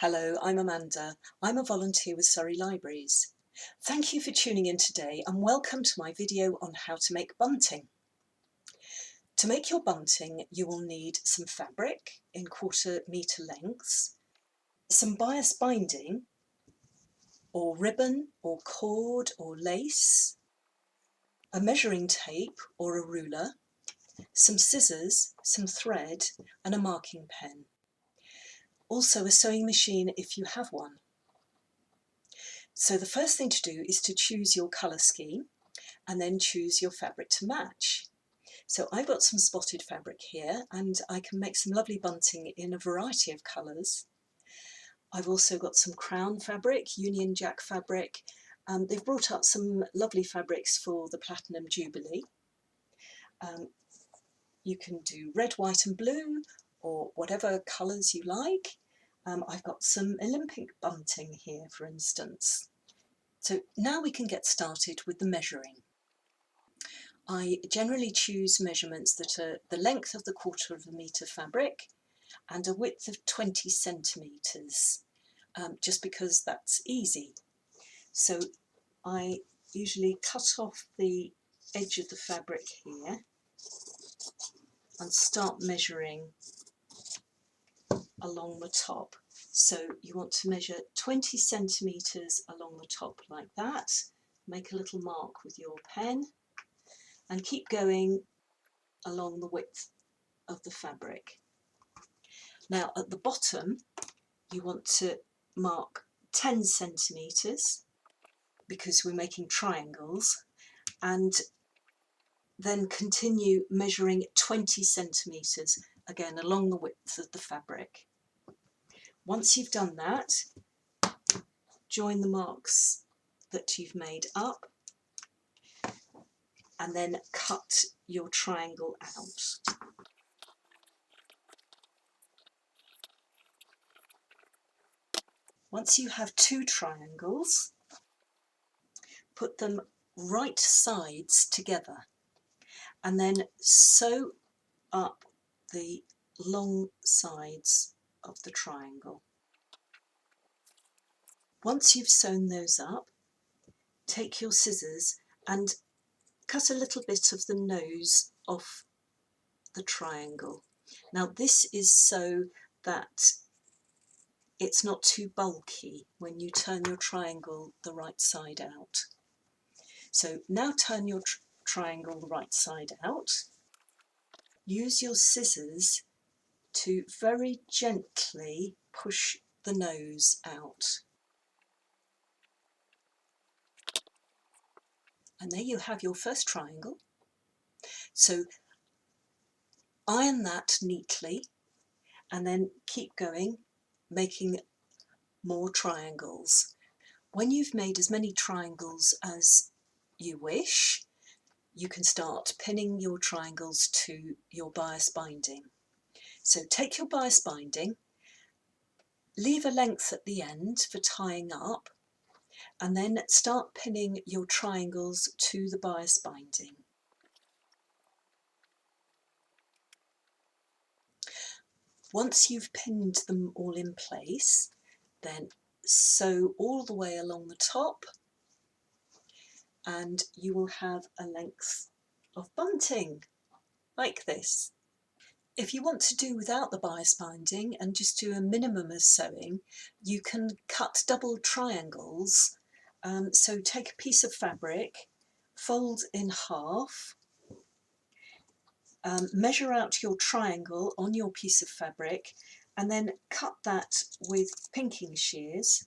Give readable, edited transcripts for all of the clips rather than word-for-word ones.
Hello, I'm Amanda. I'm a volunteer with Surrey Libraries. Thank you for tuning in today and welcome to my video on how to make bunting. To make your bunting, you will need some fabric in 1/4 metre lengths, some bias binding, or ribbon, or cord, or lace, a measuring tape or a ruler, some scissors, some thread, and a marking pen. Also a sewing machine if you have one. So the first thing to do is to choose your colour scheme and then choose your fabric to match. So I've got some spotted fabric here and I can make some lovely bunting in a variety of colours. I've also got some crown fabric, Union Jack fabric. They've brought up some lovely fabrics for the Platinum Jubilee. You can do red, white and blue or whatever colours you like. I've got some Olympic bunting here, for instance. So now we can get started with the measuring. I generally choose measurements that are the length of the 1/4 metre fabric and a width of 20 centimetres, just because that's easy. So I usually cut off the edge of the fabric here and start measuring along the top. So you want to measure 20 centimetres along the top like that. Make a little mark with your pen and keep going along the width of the fabric. Now at the bottom you want to mark 10 centimetres because we're making triangles, and then continue measuring 20 centimetres again along the width of the fabric. Once you've done that, join the marks that you've made up and then cut your triangle out. Once you have 2 triangles, put them right sides together and then sew up the long sides of the triangle. Once you've sewn those up, take your scissors and cut a little bit of the nose off the triangle. Now this is so that it's not too bulky when you turn your triangle the right side out. So now turn your triangle the right side out. Use your scissors to very gently push the nose out. And there you have your first triangle. So iron that neatly and then keep going, making more triangles. When you've made as many triangles as you wish, you can start pinning your triangles to your bias binding. So take your bias binding, leave a length at the end for tying up, and then start pinning your triangles to the bias binding. Once you've pinned them all in place, then sew all the way along the top and you will have a length of bunting like this. If you want to do without the bias binding and just do a minimum of sewing, you can cut double triangles. So take a piece of fabric, fold in half, measure out your triangle on your piece of fabric and then cut that with pinking shears.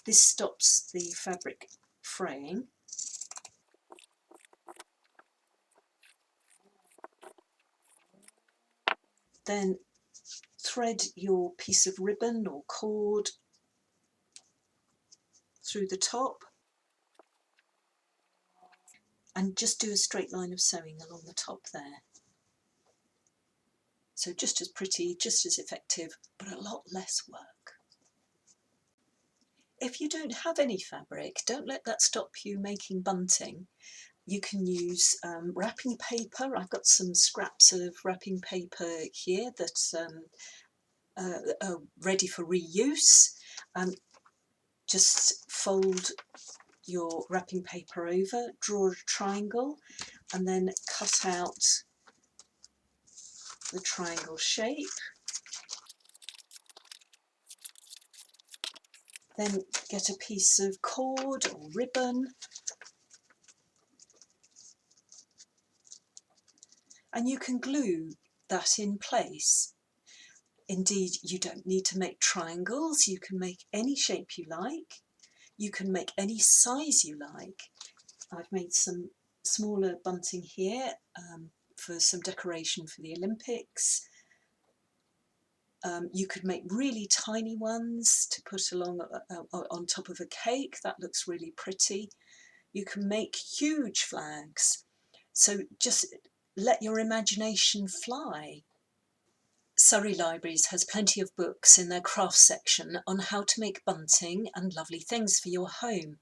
This stops the fabric fraying. Then thread your piece of ribbon or cord through the top and just do a straight line of sewing along the top there. So just as pretty, just as effective, but a lot less work. If you don't have any fabric, don't let that stop you making bunting. You can use wrapping paper. I've got some scraps of wrapping paper here that ready for reuse. Just fold your wrapping paper over, draw a triangle, and then cut out the triangle shape. Then get a piece of cord or ribbon and you can glue that in place. Indeed, you don't need to make triangles, you can make any shape you like, you can make any size you like. I've made some smaller bunting here for some decoration for the Olympics. You could make really tiny ones to put along on top of a cake. That looks really pretty. You can make huge flags. So just let your imagination fly. Surrey Libraries has plenty of books in their crafts section on how to make bunting and lovely things for your home.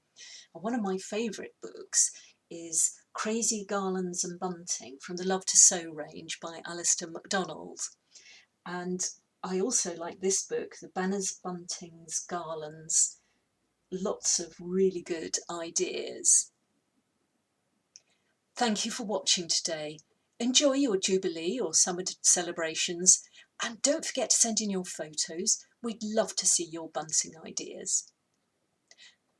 And one of my favourite books is Crazy Garlands and Bunting from the Love to Sew range by Alistair MacDonald. And I also like this book, The Banners, Buntings, Garlands. Lots of really good ideas. Thank you for watching today. Enjoy your Jubilee or summer celebrations, and don't forget to send in your photos. We'd love to see your bunting ideas.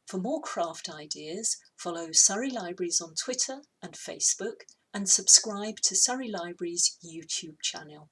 For more craft ideas, follow Surrey Libraries on Twitter and Facebook, and subscribe to Surrey Libraries' YouTube channel.